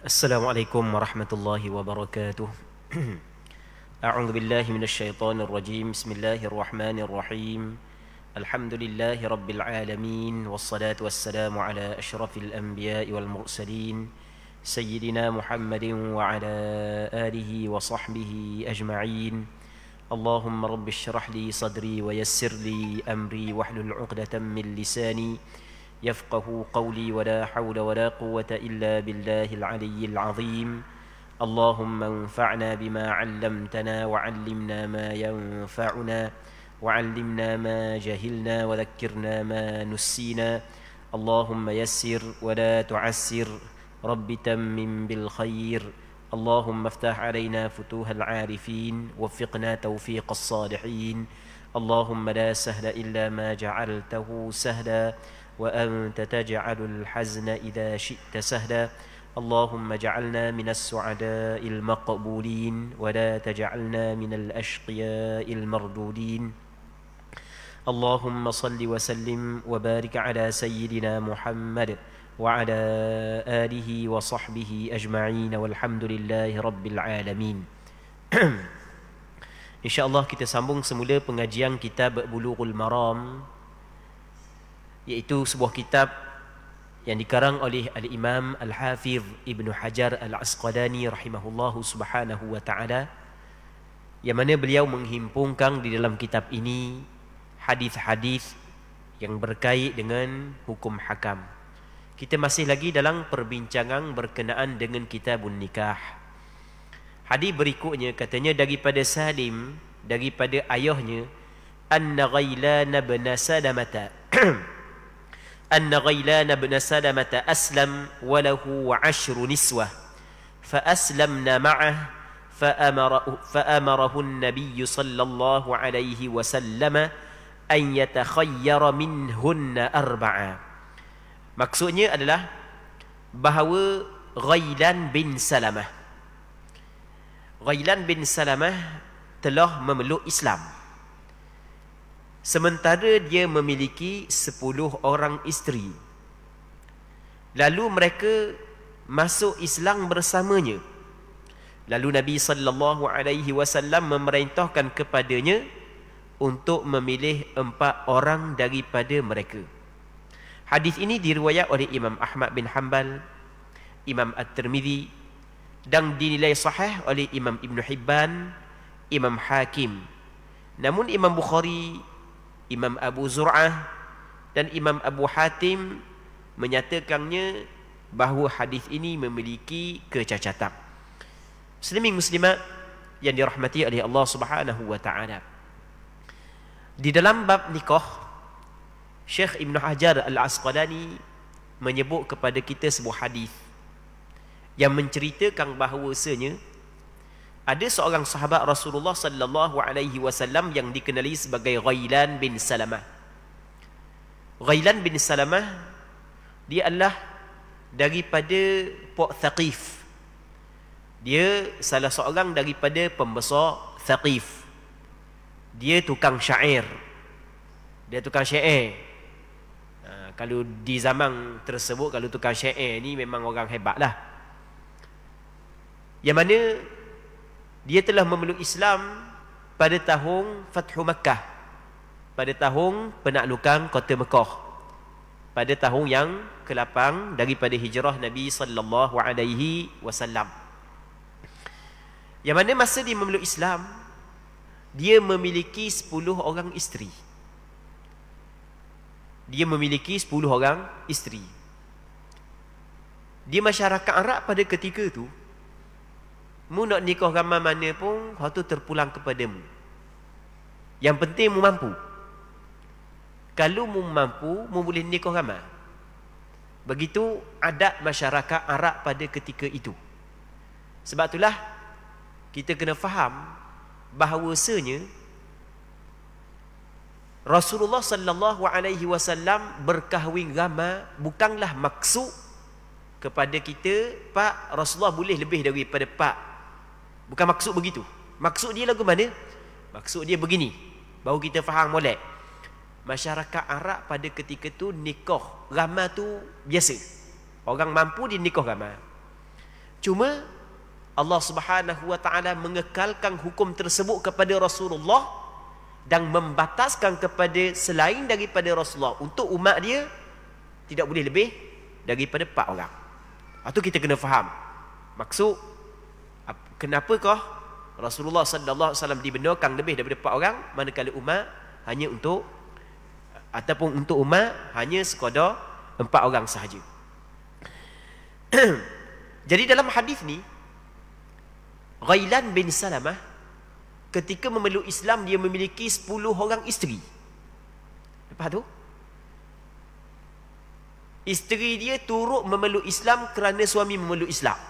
Assalamualaikum warahmatullahi wabarakatuh. A'udzu billahi minasyaitonir rajim. Bismillahirrahmanirrahim. Alhamdulillahi rabbil alamin wassalatu wassalamu ala asyrafil anbiya'i wal mursalin sayyidina Muhammadin wa ala alihi wa sahbihi ajma'in. Allahumma rabbi shrah li sadri wa yassir li amri wahlul 'uqdatam min lisani يفقه قولي ولا حول ولا قوة إلا بالله العلي العظيم اللهم انفعنا بما علمتنا وعلمنا ما ينفعنا وعلمنا ما جهلنا وذكرنا ما نسينا اللهم يسر ولا تعسر رب تمم بالخير اللهم افتح علينا فتوح العارفين وفقنا توفيق الصالحين اللهم لا سهل إلا ما جعلته سهلا وأنت تجعل الحزن إذا شئت سهلا اللهم اجعلنا من السعداء المقبولين ولا تجعلنا من الأشقياء المردودين اللهم صل وسلم وبارك على سيدنا محمد وعلى آله وصحبه أجمعين والحمد لله رب العالمين. InsyaAllah kita sambung semula pengajian kitab Bulughul Maram, iaitu sebuah kitab yang dikarang oleh Al-Imam Al-Hafiz Ibn Hajar Al-Asqalani rahimahullahu subhanahu wa ta'ala, yang mana beliau menghimpunkan di dalam kitab ini hadis-hadis yang berkait dengan hukum hakam. Kita masih lagi dalam perbincangan berkenaan dengan kitabun nikah. Hadis berikutnya katanya daripada Salim, daripada ayahnya, anna Ghailan bin Salamata أن غيلان بن سلمة أسلم وله 10 نسوة فأسلمن معه فأمره النبي صلى الله عليه وسلم أن يتخير منهن 4. Maksudnya adalah bahawa Ghailan bin Salamah telah memeluk Islam, sementara dia memiliki 10 orang isteri. Lalu mereka masuk Islam bersamanya. Lalu Nabi sallallahu alaihi wasallam memerintahkan kepadanya untuk memilih 4 orang daripada mereka. Hadis ini diriwayat oleh Imam Ahmad bin Hanbal, Imam At-Tirmidzi, dan dinilai sahih oleh Imam Ibn Hibban, Imam Hakim. Namun Imam Bukhari, Imam Abu Zur'ah dan Imam Abu Hatim menyatakannya bahawa hadis ini memiliki kecacatan. Muslimin muslimat yang dirahmati oleh Allah Subhanahu wa taala. Di dalam bab nikah, Syekh Ibn Hajar Al-Asqalani menyebut kepada kita sebuah hadis yang menceritakan bahawasanya ada seorang sahabat Rasulullah sallallahu alaihi wasallam yang dikenali sebagai Ghailan bin Salamah. Ghailan bin Salamah dia adalah daripada Puak Thaqif. Dia salah seorang daripada pembesar Thaqif. Dia tukang syair. Kalau di zaman tersebut, kalau tukang syair ni memang orang hebat lah. Yang mana dia telah memeluk Islam pada tahun Fathu Makkah, pada tahun penaklukan kota Mekah, pada tahun yang ke-8 daripada hijrah Nabi sallallahu alaihi wasallam. Yang mana masa dia memeluk Islam, dia memiliki 10 orang isteri. Dia memiliki 10 orang isteri. Di masyarakat Arab pada ketika itu, mu nak nikah ramai mana pun, hal tu terpulang kepadamu. Yang penting mu mampu. Kalau mu mampu, mu boleh nikah ramai. Begitu adat masyarakat Arab pada ketika itu. Sebab itulah kita kena faham bahawasanya Rasulullah sallallahu alaihi wasallam berkahwin ramai bukanlah maksud kepada kita, Pak, Rasulullah boleh lebih daripada Pak. Bukan maksud begitu. Maksud dia lagu mana? Maksud dia begini, baru kita faham molek. Masyarakat Arab pada ketika tu nikah ramai tu biasa. Orang mampu dia nikah ramai. Cuma Allah Subhanahu wa taala mengekalkan hukum tersebut kepada Rasulullah dan membataskan kepada selain daripada Rasulullah untuk umat dia tidak boleh lebih daripada 4 orang. Itu kita kena faham. Maksud kenapakah Rasulullah sallallahu alaihi wasallam dibenarkan lebih daripada 4 orang manakala umat hanya untuk ataupun untuk umat hanya sekadar 4 orang sahaja. Jadi dalam hadis ni Ghailan bin Salamah ketika memeluk Islam dia memiliki 10 orang isteri. Lepas tu isteri dia turut memeluk Islam kerana suami memeluk Islam.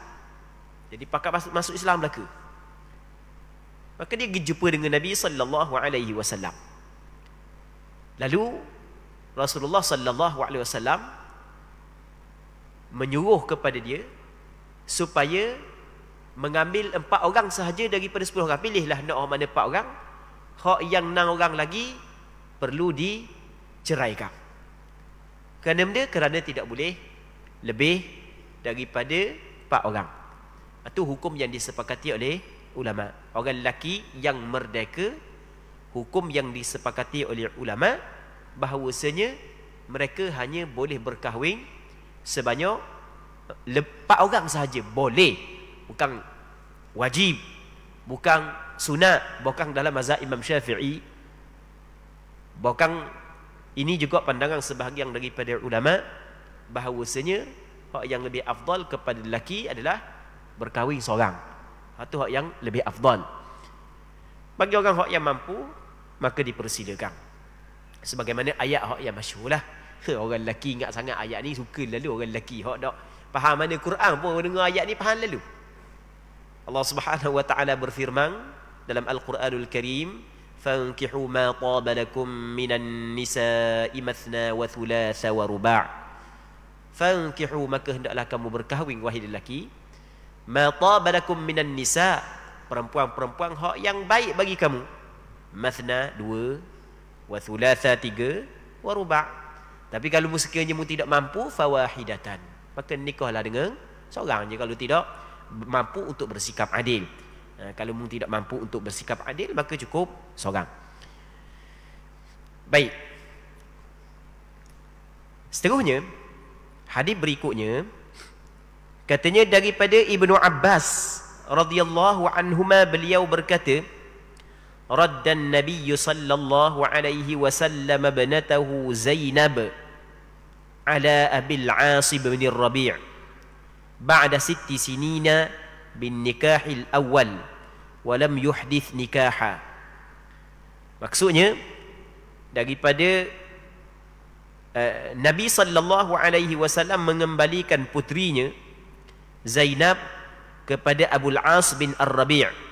Jadi pakat masuk Islam belaka. Maka dia pergi jumpa dengan Nabi sallallahu alaihi wasallam. Lalu Rasulullah sallallahu alaihi wasallam menyuruh kepada dia supaya mengambil 4 orang sahaja daripada 10 orang. Pilihlah nak orang mana 4 orang. Hak yang 6 orang lagi perlu diceraikan. Kerana tidak boleh lebih daripada 4 orang. Itu hukum yang disepakati oleh ulama. Orang lelaki yang merdeka, hukum yang disepakati oleh ulama bahawasanya mereka hanya boleh berkahwin sebanyak 4 orang sahaja. Boleh. Bukan wajib, bukan sunat, bukan dalam mazhab Imam Syafi'i. Bukan ini juga pandangan sebahagian daripada ulama bahawasanya hak yang lebih afdal kepada lelaki adalah berkahwin seorang. Itu hak yang lebih afdal. Bagi orang hak yang mampu maka dipersilakan. Sebagaimana ayat hak yang masyhurlah. Orang lelaki ingat sangat ayat ni, suka lalu orang lelaki hak dak faham mana Quran pun dengar ayat ni faham lalu. Allah Subhanahu wa taala berfirman dalam Al-Quranul Karim, "Fankihu ma taba lakum minan nisa'i mathna wa thulatha wa ruba'." Fankihu, maka hendaklah kamu berkahwin wahai lelaki, ma taba lakum minan nisa', perempuan-perempuan hak yang baik bagi kamu. Mathna 2, wa thulatha 3, wa ruba'. Tapi kalau sekiranya mu tidak mampu, fawahidatan, maka nikahlah dengan seorang je kalau tidak mampu untuk bersikap adil. Kalau mu tidak mampu untuk bersikap adil maka cukup seorang. Baik. Seterusnya hadis berikutnya katanya daripada Ibnu Abbas radhiyallahu anhuma, beliau berkata, raddan Nabi sallallahu alaihi wasallam ibnatahu Zainab ala Abil As bin Rabi' ba'da 6 sinina bin nikahil awal walam yuhdith nikaha. Maksudnya daripada Nabi sallallahu alaihi wasallam mengembalikan putrinya Zainab kepada Abul As bin Ar-Rabi'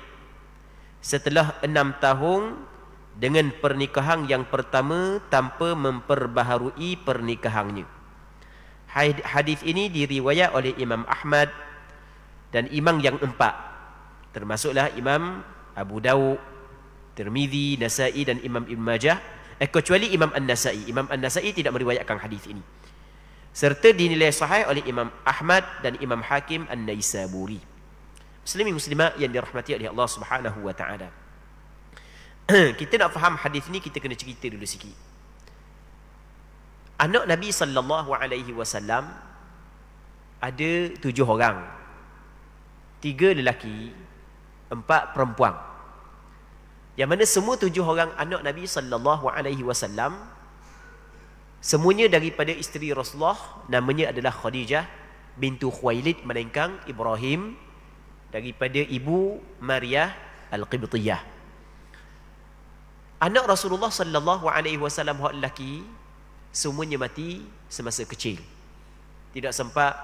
setelah 6 tahun dengan pernikahan yang pertama tanpa memperbaharui pernikahannya. Hadis ini diriwayat oleh Imam Ahmad dan imam yang 4, termasuklah Imam Abu Dawud, Tirmizi, Nasa'i dan Imam Ibn Majah, kecuali Imam An-Nasa'i. Imam An-Nasa'i tidak meriwayatkan hadis ini. Serta dinilai sahih oleh Imam Ahmad dan Imam Hakim An-Naisaburi. Muslimin muslimat yang dirahmati oleh Allah Subhanahu wa taala. Kita nak faham hadis ni, kita kena cerita dulu sikit. Anak Nabi sallallahu alaihi wasallam ada 7 orang. 3 lelaki, 4 perempuan. Yang mana semua 7 orang anak Nabi sallallahu alaihi wasallam semuanya daripada isteri Rasulullah, namanya adalah Khadijah bintu Khuwailid, melainkan Ibrahim daripada ibu Maryah Al-Qibtiyah. Anak Rasulullah sallallahu alaihi wasallam hak lelaki semuanya mati semasa kecil. Tidak sempat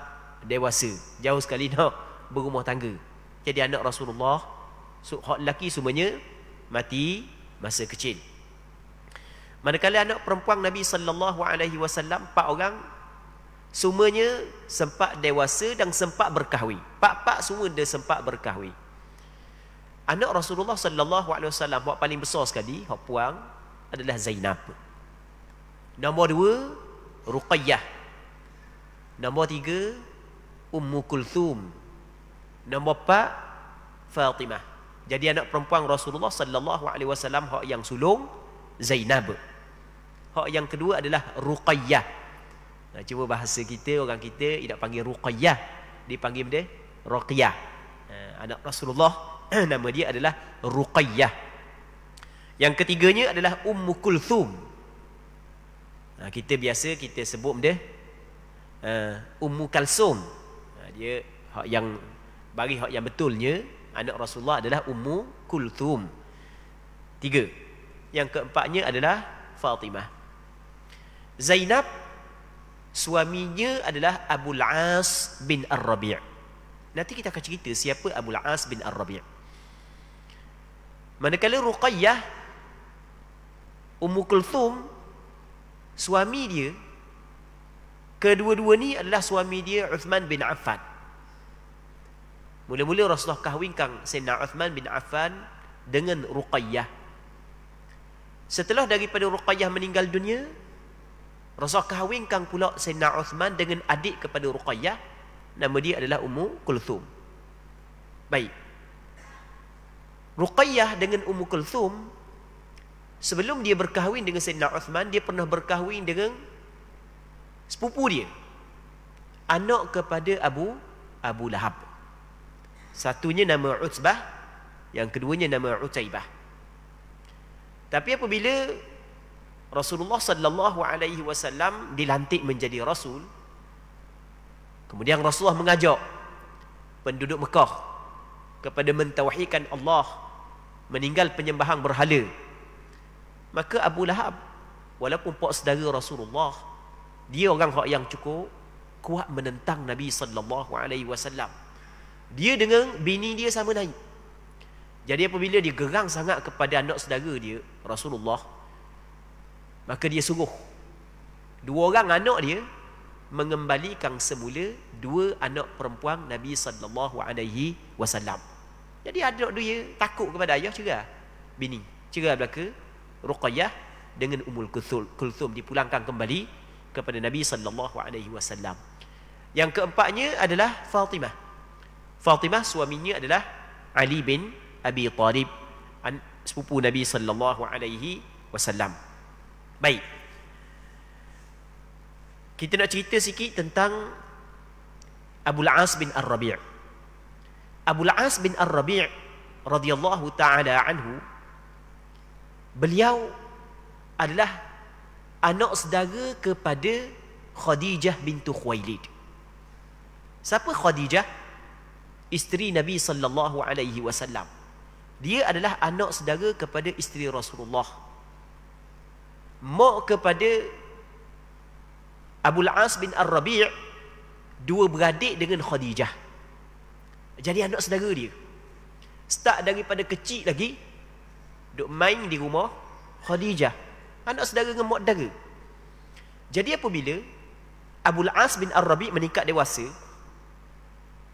dewasa, jauh sekali nak berumah tangga. Jadi anak Rasulullah hak lelaki semuanya mati masa kecil. Manakala anak perempuan Nabi sallallahu alaihi wasallam 4 orang semuanya sempat dewasa dan sempat berkahwin. 4 semua dia sempat berkahwin. Anak Rasulullah sallallahu alaihi wasallam hak paling besar sekali, hak puang adalah Zainab. Nombor 2 Ruqayyah. Nombor 3 Ummu Kulthum. Nombor 4 Fatimah. Jadi anak perempuan Rasulullah sallallahu alaihi wasallam hak yang sulung Zainab. Hak yang kedua adalah Ruqayyah. Nah, cuba bahasa kita, orang kita tidak panggil Ruqayyah, dipanggil dia Ruqayyah. Anak Rasulullah nama dia adalah Ruqayyah. Yang ketiganya adalah Ummu Kulthum. Kita biasa kita sebut dia Ummu Kalsum. Dia hak yang bagi hak yang betulnya anak Rasulullah adalah Ummu Kulthum. 3. Yang keempatnya adalah Fatimah. Zainab suaminya adalah Abul As bin Ar-Rabi'. Nanti kita akan cerita siapa Abul As bin Ar-Rabi'. Manakala Ruqayyah, Ummu Kulthum, suami dia, kedua-dua ni adalah suami dia Uthman bin Affan. Mula-mula Rasulullah kahwinkan Sayyidina Uthman bin Affan dengan Ruqayyah. Setelah daripada Ruqayyah meninggal dunia, Rasulullah kahwinkan pula Sayyidina Uthman dengan adik kepada Ruqayyah. Nama dia adalah Ummu Kulthum. Baik. Ruqayyah dengan Ummu Kulthum, sebelum dia berkahwin dengan Sayyidina Uthman, dia pernah berkahwin dengan sepupu dia, anak kepada Abu Lahab. Satunya nama Utsbah, yang keduanya nama Utaibah. Tapi apabila Rasulullah sallallahu alaihi wasallam dilantik menjadi rasul, kemudian Rasulullah mengajak penduduk Mekah kepada mentauhidkan Allah, meninggal penyembahan berhala. Maka Abu Lahab, walaupun pak saudara Rasulullah, dia orang yang cukup kuat menentang Nabi sallallahu alaihi wasallam. Dia dengan bini dia sama naik. Jadi apabila dia gerang sangat kepada anak saudara dia Rasulullah, maka dia suruh dua orang anak dia mengembalikan semula dua anak perempuan Nabi sallallahu alaihi wasallam. Jadi anak dia takut kepada ayah, cerah bini, cerah belaka Ruqayyah dengan Ummul Kulthum dipulangkan kembali kepada Nabi sallallahu alaihi wasallam. Yang keempatnya adalah Fatimah. Fatimah suaminya adalah Ali bin Abi Talib, sepupu Nabi sallallahu alaihi wasallam. Baik. Kita nak cerita sikit tentang Abul As bin Ar-Rabi'. Abul As bin Ar-Rabi' radhiyallahu taala anhu, beliau adalah anak saudara kepada Khadijah bintu Khuwailid. Siapa Khadijah? Isteri Nabi sallallahu alaihi wasallam. Dia adalah anak saudara kepada isteri Rasulullah. Mak kepada Abul As bin Ar-Rabi', dua beradik dengan Khadijah. Jadi anak saudara dia. Start daripada kecil lagi duk main di rumah Khadijah. Anak saudara dengan mak dara. Jadi apabila Abul As bin Ar-Rabi' meningkat dewasa,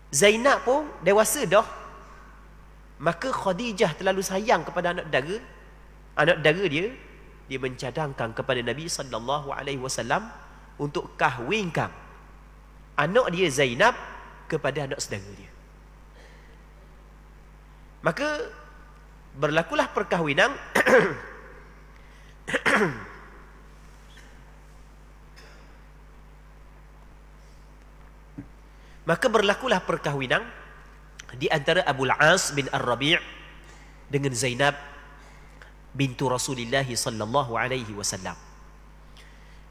Zainab pun dewasa dah, maka Khadijah terlalu sayang kepada anak dara dia mencadangkan kepada Nabi sallallahu alaihi wasallam untuk kahwinkan anak dia Zainab kepada anak saudara dia. Maka berlakulah perkahwinan maka berlakulah perkahwinan di antara Abul As bin Ar-Rabi' dengan Zainab bintu Rasulullah sallallahu alaihi wasallam.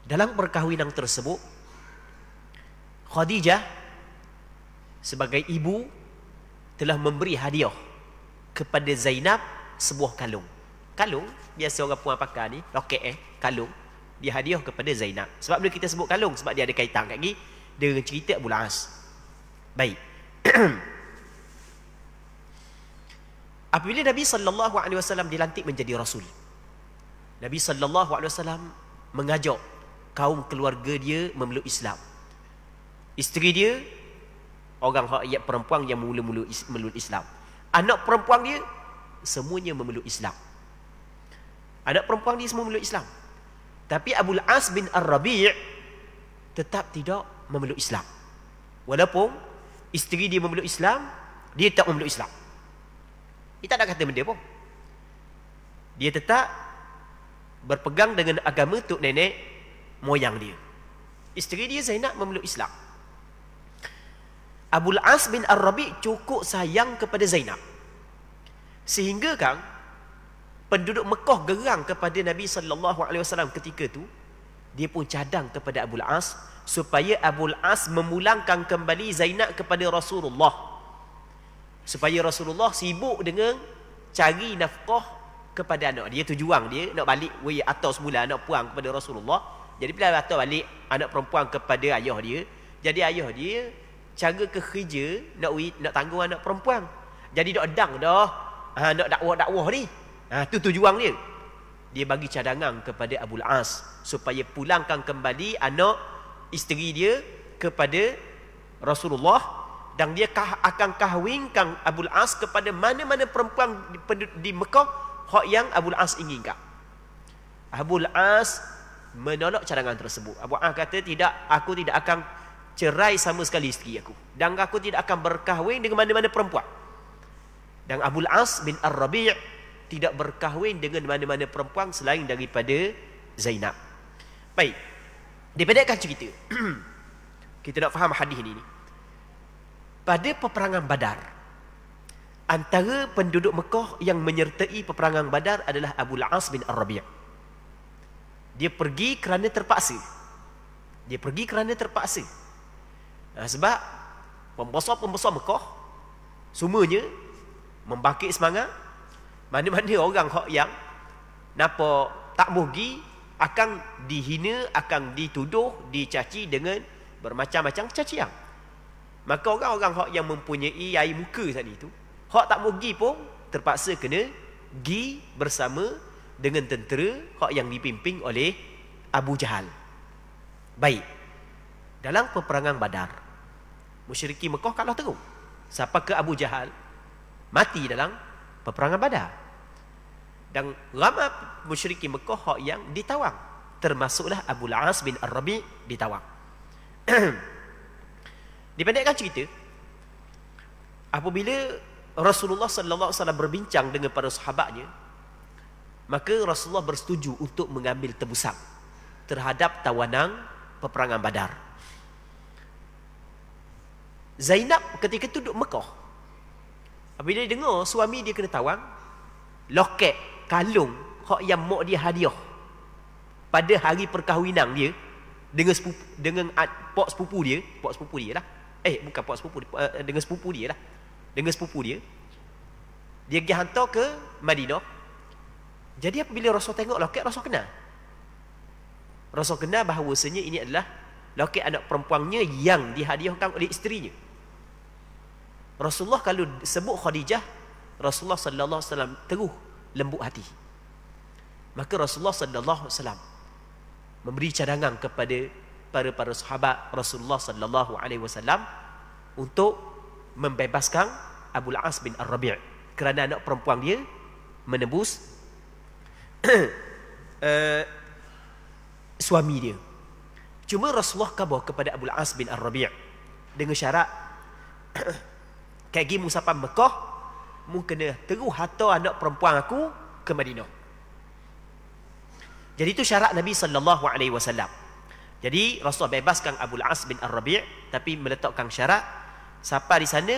Dalam perkahwinan tersebut, Khadijah sebagai ibu telah memberi hadiah kepada Zainab sebuah kalung. Kalung biasa orang puan pakai ni, loket kalung, dia hadiah kepada Zainab. Sebab bila kita sebut kalung, sebab dia ada kaitan lagi dengan cerita Abul As. Baik. Apabila Nabi sallallahu alaihi wasallam dilantik menjadi rasul, Nabi sallallahu alaihi wasallam mengajak kaum keluarga dia memeluk Islam. Isteri dia orang perempuan yang mula-mula memeluk Islam. Anak perempuan dia semuanya memeluk Islam. Anak perempuan dia semua memeluk Islam. Tapi Abul As bin Ar-Rabi' tetap tidak memeluk Islam. Walaupun isteri dia memeluk Islam, Dia tak memeluk Islam. Dia tak nak kata benda pun. Dia tetap berpegang dengan agama tok nenek moyang dia. Isteri dia Zainab memeluk Islam. Abul As bin Ar-Rabi' cukup sayang kepada Zainab. Sehingga kan penduduk Mekah gerang kepada Nabi SAW ketika tu. Dia pun cadang kepada Abul As supaya Abul As memulangkan kembali Zainab kepada Rasulullah. Supaya Rasulullah sibuk dengan cari nafkah kepada anak dia. Tujuan dia nak balik atau semula anak puang kepada Rasulullah. Jadi bila atau balik anak perempuan kepada ayah dia. Jadi ayah dia cara ke kerja nak tanggung anak perempuan. Jadi dak edang dah. Nak dakwah-dakwah ni. Tu tujuan dia. Dia bagi cadangan kepada Abul As supaya pulangkan kembali anak isteri dia kepada Rasulullah, dan dia akan kahwinkan Abul As kepada mana-mana perempuan di Mekah hak yang Abul As inginkan. Abul As menolak cadangan tersebut. Abul As kata, tidak, aku tidak akan cerai sama sekali isteri aku, dan aku tidak akan berkahwin dengan mana-mana perempuan. Dan Abul As bin Ar-Rabi' tidak berkahwin dengan mana-mana perempuan selain daripada Zainab. Baik, dipendekkan cerita. Kita nak faham hadis ini. Pada peperangan Badar, antara penduduk Mekah yang menyertai peperangan Badar adalah Abul As bin Ar-Rabi'. Dia pergi kerana terpaksa. Sebab pembesar-pembesar Mekah semuanya membangkit semangat. Mana-mana orang yang napa tak mugi akan dihina, akan dituduh, dicaci dengan bermacam-macam cacian. Maka orang-orang yang mempunyai air muka saat itu, hak tak mugi pun terpaksa kena gi bersama dengan tentera yang dipimpin oleh Abu Jahal. Baik, dalam peperangan Badar, musyrikin Mekah kalah teruk. Siapa ke Abu Jahal mati dalam peperangan Badar. Dan ramai musyrikin Mekah yang ditawang, termasuklah Abul As bin Ar-Rabi' ditawang. Dipendekkan cerita, apabila Rasulullah sallallahu alaihi wasallam berbincang dengan para sahabatnya, maka Rasulullah bersetuju untuk mengambil tebusan terhadap tawanan peperangan Badar. Zainab ketika itu duduk Mekah. Apabila dia dengar suami dia kena tawang, loket, kalung yang mak dia hadiah pada hari perkahwinan dia dengan pak sepupu dia lah. Bukan pak sepupu, dengan sepupu dia lah. Dengan sepupu dia. Dia pergi hantar ke Madinah. Jadi apabila Rasul tengok loket, Rasul kenal. Rasul kenal bahawasanya ini adalah loket anak perempuannya yang dihadiahkan oleh isterinya. Rasulullah kalau sebut Khadijah, Rasulullah sallallahu alaihi wasallam terus lembut hati. Maka Rasulullah sallallahu alaihi wasallam memberi cadangan kepada para sahabat Rasulullah sallallahu alaihi wasallam untuk membebaskan Abul As bin Ar-Rabi' kerana anak perempuan dia menebus suami dia. Cuma Rasulullah khabar kepada Abul As bin Ar-Rabi' dengan syarat kaki musapan Mekah, mu kena terus hantar anak perempuan aku ke Madinah. Jadi itu syarat Nabi sallallahu alaihi wasallam. Jadi Rasulullah bebaskan Abul As bin Ar-Rabi', tapi meletakkan syarat, siapa di sana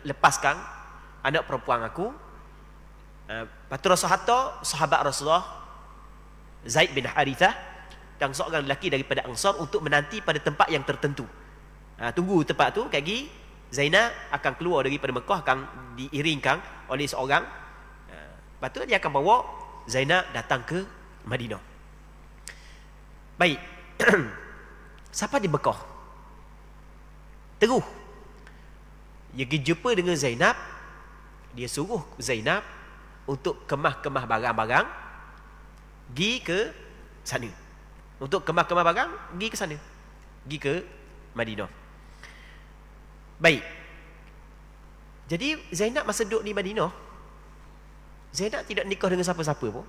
lepaskan anak perempuan aku. Lepas tu Rasul hantar sahabat Rasulullah Zaid bin Harithah dan seorang lelaki daripada Ansar untuk menanti pada tempat yang tertentu. Tunggu tempat tu, kaki Zainab akan keluar daripada Mekah, akan diiringkan oleh seorang. Lepas tu dia akan bawa Zainab datang ke Madinah. Baik. Siapa di Mekah? Terus dia pergi jumpa dengan Zainab. Dia suruh Zainab untuk kemah-kemah barang-barang, pergi ke sana. Untuk kemah-kemah barang, pergi ke sana, pergi ke Madinah. Baik. Jadi Zainab masa duduk di Madinah, Zainab tidak nikah dengan siapa-siapa pun.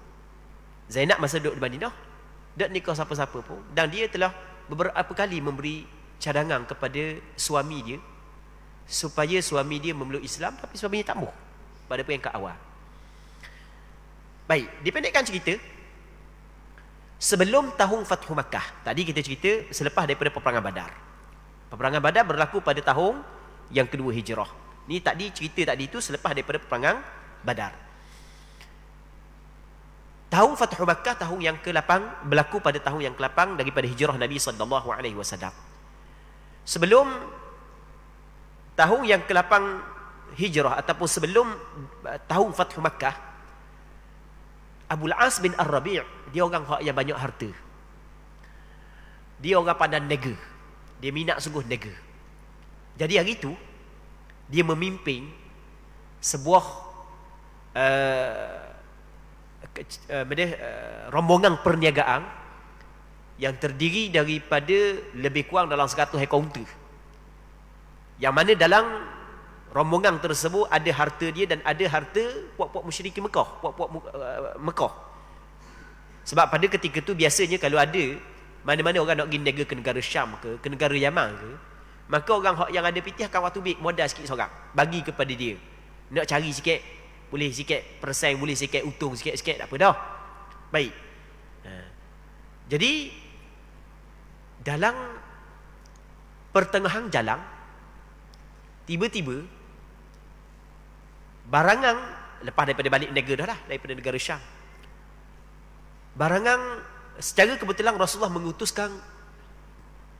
Zainab masa duduk di Madinah tidak nikah siapa-siapa pun, dan dia telah beberapa kali memberi cadangan kepada suami dia supaya suami dia memeluk Islam, tapi suaminya tak mahu pada peringkat awal. Baik, dipendekkan cerita, sebelum tahun Fathu Makkah, tadi kita cerita selepas daripada peperangan Badar. Peperangan Badar berlaku pada tahun yang kedua Hijrah. Ni tadi cerita tadi itu selepas daripada peperangan Badar. Tahun Fathu Makkah, tahun yang ke-8, berlaku pada tahun yang ke-8 daripada hijrah Nabi SAW. Sebelum tahun yang ke-8 hijrah ataupun sebelum tahun Fathu Makkah, Abul As bin Ar-Rabi', dia orang yang banyak harta. Dia orang pandai nega. Dia minat sungguh nega. Jadi hari itu dia memimpin sebuah rombongan perniagaan yang terdiri daripada lebih kurang dalam 100 ekor unta. Yang mana dalam rombongan tersebut ada harta dia dan ada harta puak-puak musyrikin Mekah, puak-puak Mekah. Sebab pada ketika tu biasanya kalau ada mana-mana orang nak pergi niaga ke negara Syam ke negara Yaman ke, maka orang yang ada pitih akan waktu big modal sikit seorang, bagi kepada dia. Nak cari sikit, boleh sikit persen, boleh sikit untung sikit-sikit, tak apa dah. Baik. Jadi dalam pertengahan jalan, tiba-tiba barangan, lepas daripada balik negara dah lah, daripada negara Syam, barangan secara kebetulan Rasulullah mengutuskan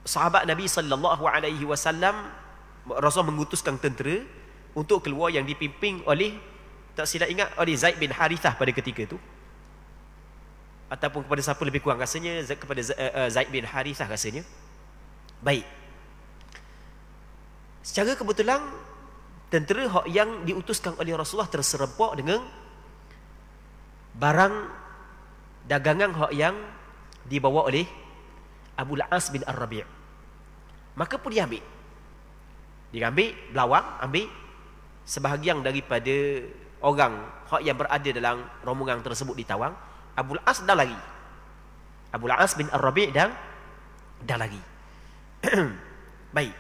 sahabat Nabi SAW, Rasulullah mengutuskan tentera untuk keluar yang dipimpin oleh, tak silap ingat, oleh Zaid bin Harithah pada ketika itu, ataupun kepada siapa lebih kurang rasanya kepada Zaid bin Harithah rasanya. Baik, secara kebetulan tentera yang diutuskan oleh Rasulullah terserempak dengan barang dagangan yang dibawa oleh Abul As bin Ar-Rabi'. Maka pun dia ambil. Dia ambil belawang, ambil sebahagian daripada orang yang berada dalam rombongan tersebut ditawang. Abul As dah lari. Abul As bin Ar-Rabi' dah lari. Baik.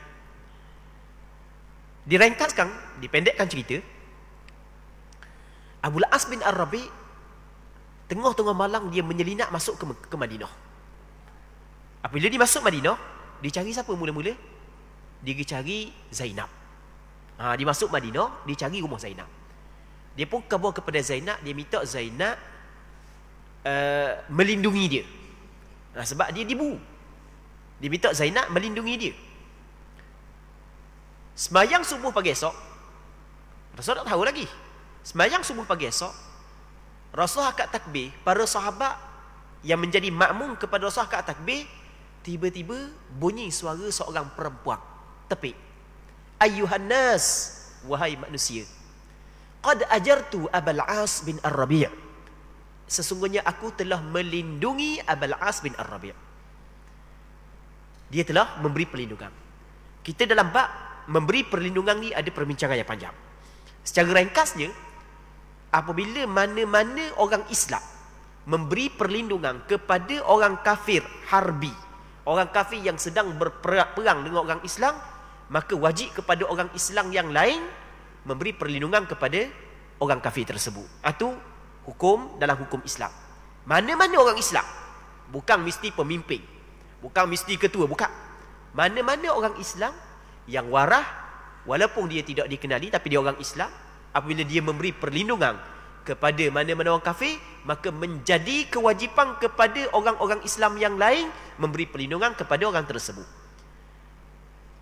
Diringkaskan, dipendekkan cerita, Abul As bin Ar-Rabi' tengah-tengah malam dia menyelinap masuk ke Madinah. Apabila dia masuk Madinah, dia cari siapa mula-mula? Dia cari Zainab. Dia masuk Madinah, dia cari rumah Zainab. Dia pun khabar kepada Zainab, dia minta Zainab melindungi dia. Sebab dia ibu. Dia minta Zainab melindungi dia. Semayang subuh pagi esok, Rasul tak tahu lagi. Semayang subuh pagi esok, Rasul akad takbir, para sahabat yang menjadi makmum kepada Rasul akad takbir, tiba-tiba bunyi suara seorang perempuan tepik. Ayyuhan nas, wahai manusia, qad ajartu Abul As bin Ar-Rabi'. Sesungguhnya aku telah melindungi Abul As bin Ar-Rabi'. Dia telah memberi perlindungan. Kita dalam bab memberi perlindungan ni ada perbincangan yang panjang. Secara ringkasnya, apabila mana-mana orang Islam memberi perlindungan kepada orang kafir harbi, orang kafir yang sedang berperang dengan orang Islam, maka wajib kepada orang Islam yang lain memberi perlindungan kepada orang kafir tersebut. Itu hukum dalam hukum Islam. Mana-mana orang Islam, bukan mesti pemimpin, bukan mesti ketua, bukan. Mana-mana orang Islam yang warah, walaupun dia tidak dikenali tapi dia orang Islam, apabila dia memberi perlindungan kepada mana-mana orang kafir, maka menjadi kewajipan kepada orang-orang Islam yang lain memberi perlindungan kepada orang tersebut.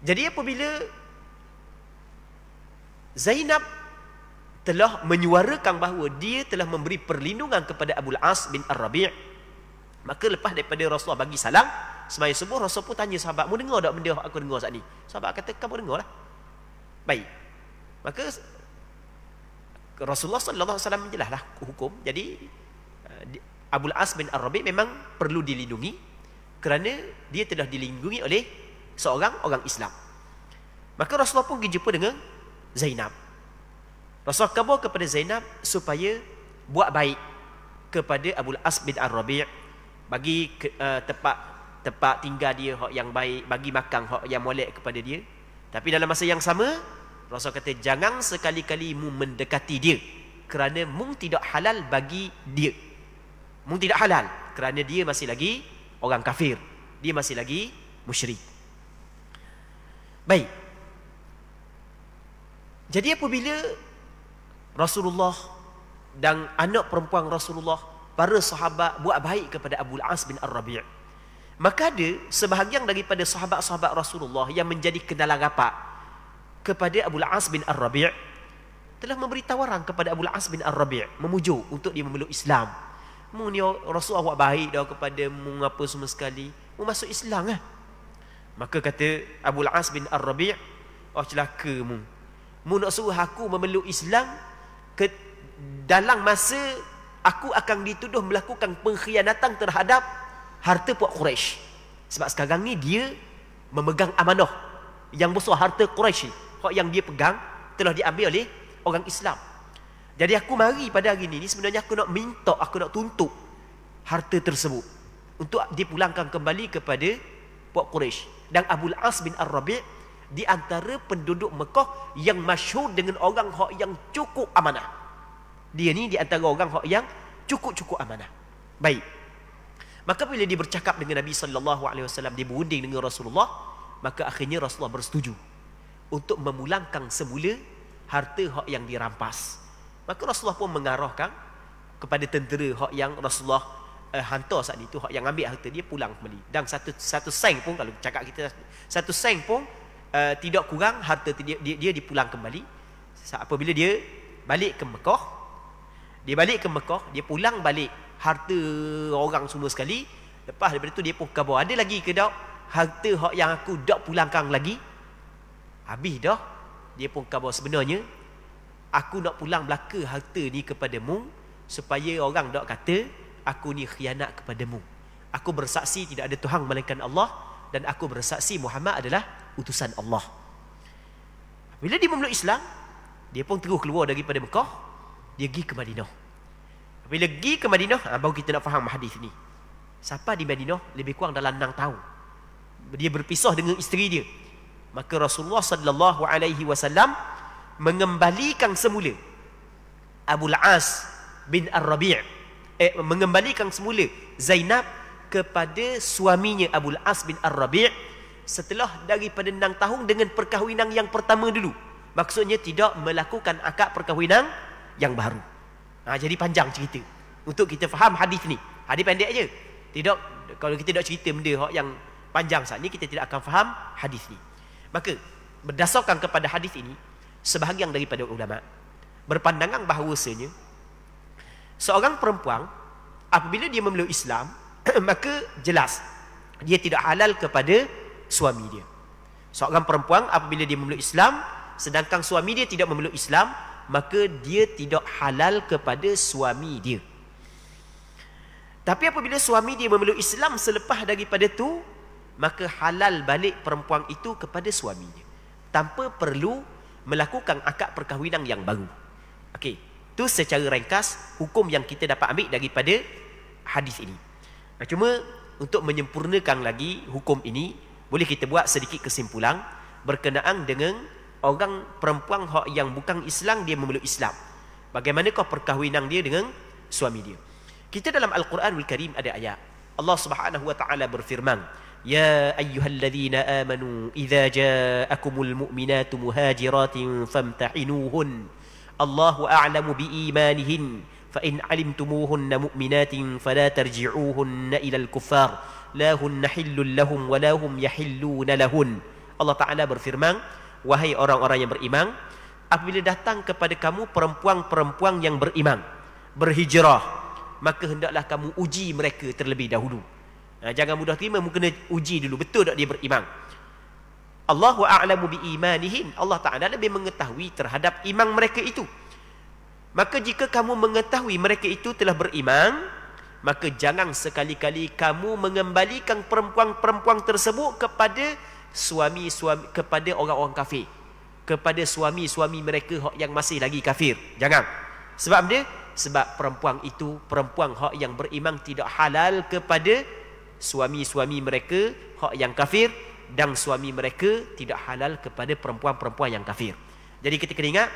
Jadi apabila Zainab telah menyuarakan bahawa dia telah memberi perlindungan kepada Abul As bin Ar-Rabi', maka lepas daripada Rasulullah bagi salam semaya subuh, Rasul pun tanya sahabat, mu dengar tak benda aku dengar saat ni? Sahabat kata, kamu dengar lah. Baik. Maka Rasulullah SAW menjelaslah hukum. Jadi Abul As bin Ar-Rabi' memang perlu dilindungi kerana dia telah dilindungi oleh seorang orang Islam. Maka Rasulullah pun pergi jumpa dengan Zainab. Rasulullah khabar kepada Zainab supaya buat baik kepada Abul As bin Ar-Rabi', bagi tempat tinggal dia yang baik, bagi makan yang molek kepada dia. Tapi dalam masa yang sama, Rasul kata jangan sekali-kali mu mendekati dia kerana mu tidak halal bagi dia. Mu tidak halal kerana dia masih lagi orang kafir. Dia masih lagi musyrik. Baik. Jadi apabila Rasulullah dan anak perempuan Rasulullah, para sahabat buat baik kepada Abu Al-As bin Ar-Rabi', maka ada sebahagian daripada sahabat-sahabat Rasulullah yang menjadi kenalan rapat kepada Abu Al-As bin Ar-Rabi' telah memberi tawaran kepada Abu Al-As bin Ar-Rabi' memujuk untuk dia memeluk Islam. Mu ni Rasulullah buat baik dah kepada mu apa semua sekali, mu masuk Islam lah. Maka kata Abu Al-As bin Ar-Rabi', oh celaka mu. Mu nak suruh aku memeluk Islam dalam masa aku akan dituduh melakukan pengkhianatan terhadap harta puak Quraisy. Sebab sekarang ni dia memegang amanah yang besar, harta Quraisy ni, hak yang dia pegang telah diambil oleh orang Islam. Jadi aku mari pada hari ini sebenarnya aku nak minta, aku nak tuntut harta tersebut untuk dipulangkan kembali kepada puak Quraisy. Dan Abu Al-As bin Ar-Rabi' di antara penduduk Mekah yang masyhur dengan orang hak yang cukup amanah. Dia ni di antara orang hak yang cukup amanah. Baik. Maka bila dia bercakap dengan Nabi sallallahu alaihi wasallam, dia berunding dengan Rasulullah, maka akhirnya Rasulullah bersetuju untuk memulangkan semula harta hak yang dirampas. Maka Rasulullah pun mengarahkan kepada tentera hak yang Rasulullah hantar saat itu, hak yang ambil harta dia pulang kembali. Dan satu sen pun, kalau cakap kita satu sen pun tidak kurang harta dia dipulang kembali. Apabila dia balik ke Mekah, dia pulang balik harta orang semua sekali. Lepas daripada itu dia pun khabar, ada lagi ke tak harta hak yang aku dak pulangkan lagi? Habis dah. Dia pun khabar, sebenarnya aku nak pulang belaka harta ni kepadamu supaya orang dak kata aku ni khianat kepadamu. Aku bersaksi tidak ada Tuhan melainkan Allah, dan aku bersaksi Muhammad adalah utusan Allah. Bila dia memeluk Islam, dia pun terus keluar daripada Mekah, dia pergi ke Madinah. Bila pergi ke Madinah, baru kita nak faham hadis ni. Siapa di Madinah lebih kurang dalam 6 tahun. Dia berpisah dengan isteri dia. Maka Rasulullah sallallahu alaihi wasallam mengembalikan semula Abu Al-As bin Ar-Rabi', mengembalikan semula Zainab kepada suaminya Abu Al-As bin Ar-Rabi' setelah daripada 6 tahun dengan perkahwinan yang pertama dulu. Maksudnya tidak melakukan akad perkahwinan yang baru. Jadi panjang cerita untuk kita faham hadis ni. Hadis pendek aja. Tidak, kalau kita nak cerita benda yang panjang saat ni, kita tidak akan faham hadis ni. Maka berdasarkan kepada hadis ini, sebahagian daripada ulama berpandangan bahawasanya seorang perempuan apabila dia memeluk Islam maka jelas dia tidak halal kepada suami dia. Seorang perempuan apabila dia memeluk Islam sedangkan suami dia tidak memeluk Islam, maka dia tidak halal kepada suami dia. Tapi apabila suami dia memeluk Islam selepas daripada tu, maka halal balik perempuan itu kepada suaminya tanpa perlu melakukan akad perkahwinan yang baru. Okey, itu secara ringkas hukum yang kita dapat ambil daripada hadis ini. Cuma untuk menyempurnakan lagi hukum ini, boleh kita buat sedikit kesimpulan berkenaan dengan orang perempuan hak yang bukan Islam dia memeluk Islam. Bagaimanakah perkahwinan dia dengan suami dia? Kita dalam Al-Quranul Karim ada ayat Allah Subhanahu wa taala berfirman, "Ya ayyuhalladzina amanu idza ja'akumul mu'minatu muhajiratin famtahinuhun. Allahu a'lamu biimanihin. Fa in 'alimtumuhunna mu'minatin fala tarji'uhunna ilal kuffar. La hunna hillun lahum wa la hum yahilluna lahun." Allah Taala berfirman, wahai orang-orang yang beriman, apabila datang kepada kamu perempuan-perempuan yang beriman, berhijrah, maka hendaklah kamu uji mereka terlebih dahulu. Jangan mudah terima, mu kena uji dulu, betul tak dia beriman. Allahu a'lamu biimanihin. Allah Ta'ala lebih mengetahui terhadap iman mereka itu. Maka jika kamu mengetahui mereka itu telah beriman, maka jangan sekali-kali kamu mengembalikan perempuan-perempuan tersebut kepada suami-suami, kepada orang-orang kafir, kepada suami-suami mereka yang masih lagi kafir. Jangan. Sebab dia, sebab perempuan itu, perempuan hak yang beriman tidak halal kepada suami-suami mereka hak yang kafir, dan suami mereka tidak halal kepada perempuan-perempuan yang kafir. Jadi kita kena ingat,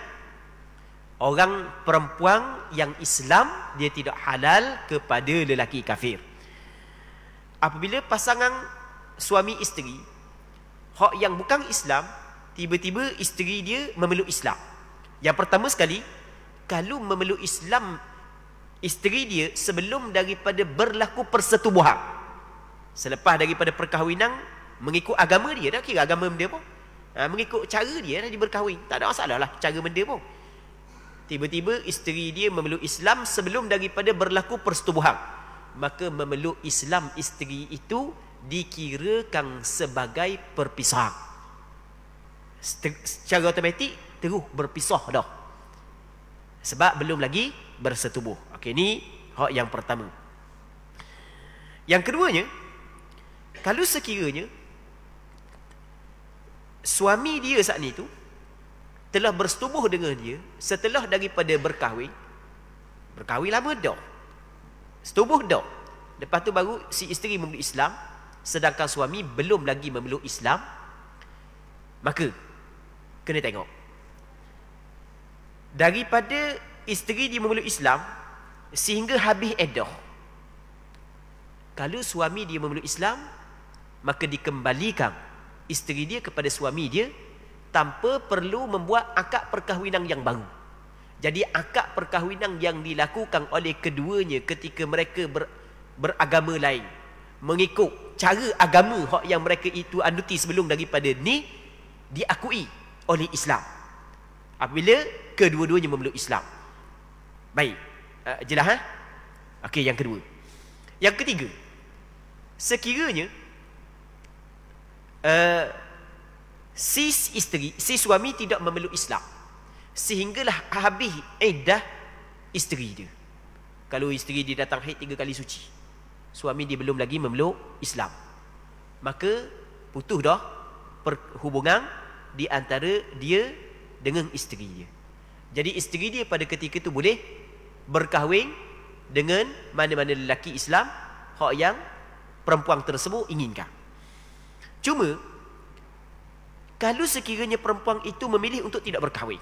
orang perempuan yang Islam dia tidak halal kepada lelaki kafir. Apabila pasangan suami isteri hak yang bukan Islam, tiba-tiba isteri dia memeluk Islam. Yang pertama sekali, kalau memeluk Islam isteri dia sebelum daripada berlaku persetubuhan, selepas daripada perkahwinan, mengikut agama dia, dah kira agama benda pun, mengikut cara dia dah berkahwin, tak ada masalah lah cara benda pun. Tiba-tiba isteri dia memeluk Islam sebelum daripada berlaku persetubuhan, maka memeluk Islam isteri itu dikirakan sebagai perpisahan. Secara automatik terus berpisah dah, sebab belum lagi bersetubuh. Okey, ni hak yang pertama. Yang keduanya, kalau sekiranya suami dia saat ni tu telah bersetubuh dengan dia setelah daripada berkahwin lama dah, setubuh dah, lepas tu baru si isteri memeluk Islam, sedangkan suami belum lagi memeluk Islam, maka kena tengok daripada isteri dia memeluk Islam sehingga habis iddah. Kalau suami dia memeluk Islam, maka dikembalikan isteri dia kepada suami dia tanpa perlu membuat akad perkahwinan yang baru. Jadi akad perkahwinan yang dilakukan oleh keduanya ketika mereka beragama lain, mengikut cara agama hak yang mereka itu anuti sebelum daripada ni, diakui oleh Islam apabila kedua-duanya memeluk Islam. Baik, jelas Okey, yang kedua. Yang ketiga, sekiranya si suami tidak memeluk Islam sehinggalah habis iddah isteri dia. Kalau isteri dia datang haid 3 kali suci, suami dia belum lagi memeluk Islam, maka putus dah perhubungan di antara dia dengan isteri dia. Jadi isteri dia pada ketika itu boleh berkahwin dengan mana-mana lelaki Islam hak yang perempuan tersebut inginkan. Cuma kalau sekiranya perempuan itu memilih untuk tidak berkahwin,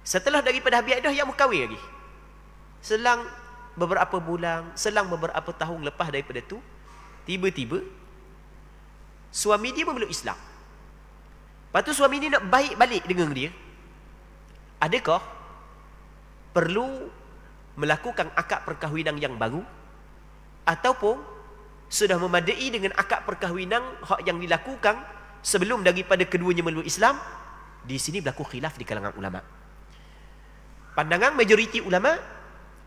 setelah daripada habis iddah yang berkahwin lagi, selang beberapa bulan, selang beberapa tahun lepas daripada tu, tiba-tiba suami dia memeluk Islam. Lepas tu suami ni nak baik balik dengan dia, adakah perlu melakukan akad perkahwinan yang baru, ataupun sudah memadai dengan akad perkahwinan hak yang dilakukan sebelum daripada keduanya memeluk Islam? Di sini berlaku khilaf di kalangan ulama. Pandangan majoriti ulama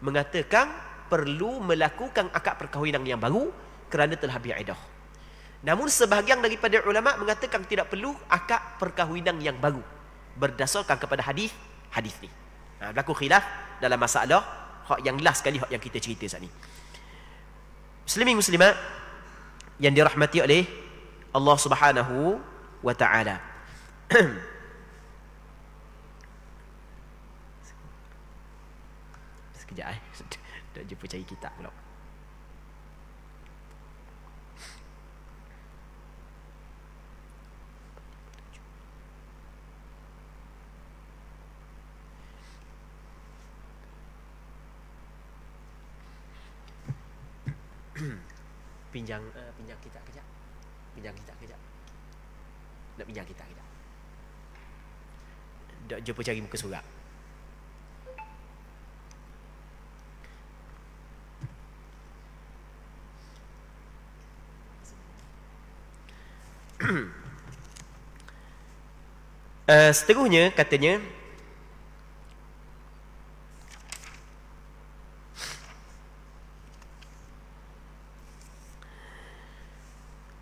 mengatakan perlu melakukan akad perkahwinan yang baru kerana telah habis iddah. Namun sebahagian daripada ulama mengatakan tidak perlu akad perkahwinan yang baru berdasarkan kepada hadis ni. Berlaku khilaf dalam masalah hak yang last sekali, hak yang kita cerita saat ni. Muslimin muslimat yang dirahmati oleh Allah Subhanahu wa taala. Sekejap dah jumpa cari kitab pula. Pinjang kitab kejap. Nak pinjang kitab kejap. Dak jumpa cari muka surat. Seterusnya katanya,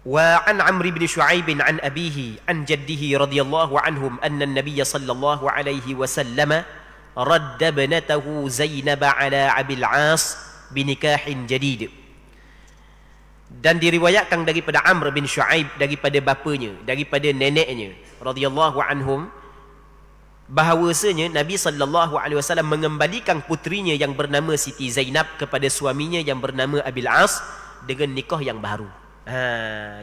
wa an Amr bin Shu'aib an abihi an jaddihi radhiyallahu anhum anna an-nabiy sallallahu alaihi wasallam radda ibnatahu Zainab ala Abil As binikahin jadid. Dan diriwayatkan daripada Amr bin Shu'aib daripada bapanya, daripada neneknya radhiyallahu anhum, bahawasanya Nabi sallallahu alaihi wasallam mengembalikan putrinya yang bernama Siti Zainab kepada suaminya yang bernama Abil As dengan nikah yang baru.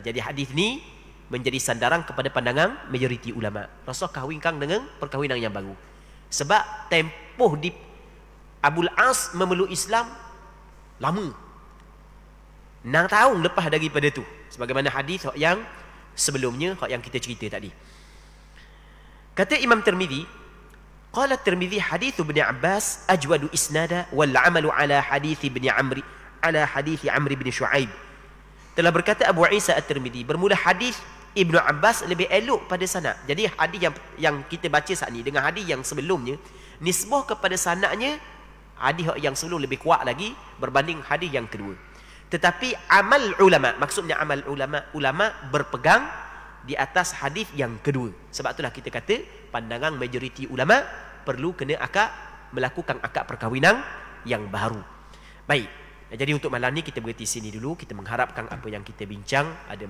Jadi hadis ni menjadi sandaran kepada pandangan majoriti ulama. Rasul kahwinkan dengan perkahwinan yang baru. Sebab tempoh di Abul As memeluk Islam lama. 6 tahun lepas daripada tu. Sebagaimana hadis yang sebelumnya, yang kita cerita tadi. Kata Imam Tirmizi, qala Tirmizi hadits Ibn Abbas ajwadu isnada wal amalu ala hadits Ibn Amr ala hadits Amr bin Shu'aib. Telah berkata Abu Isa At-Tirmizi, bermula hadis Ibnu Abbas lebih elok pada sanad. Jadi hadis yang kita baca saat ni dengan hadis yang sebelumnya, nisbah kepada sanadnya hadis yang sebelum lebih kuat lagi berbanding hadis yang kedua. Tetapi amal ulama, maksudnya amal ulama berpegang di atas hadis yang kedua. Sebab itulah kita kata pandangan majoriti ulama perlu kena melakukan akad perkahwinan yang baru. Baik. Jadi untuk malam ni kita berhenti sini dulu. Kita mengharapkan apa yang kita bincang ada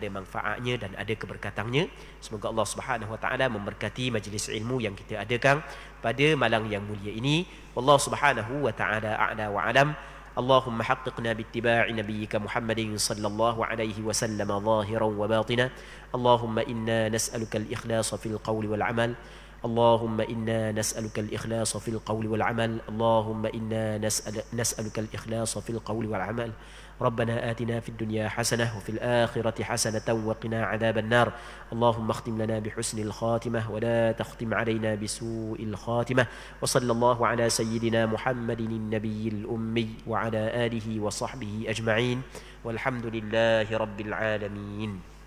manfaatnya dan ada keberkatannya. Semoga Allah Subhanahu Wa Taala memberkati majlis ilmu yang kita adakan pada malam yang mulia ini. Wallahu Subhanahu Wa Taala a'la wa alam. اللهم حققنا باتباع نبيك محمد صلى الله عليه وسلم ظاهرا وباطنا. اللهم إنا نسألك الإخلاص في القول والعمل. اللهم إنا نسألك الإخلاص في القول والعمل. اللهم إنا نسألك الإخلاص في القول والعمل. ربنا آتنا في الدنيا حسنة وفي الآخرة حسنة وقنا عذاب النار. اللهم اختم لنا بحسن الخاتمة ولا تختم علينا بسوء الخاتمة. وصلى الله على سيدنا محمد النبي الأمي وعلى آله وصحبه أجمعين والحمد لله رب العالمين.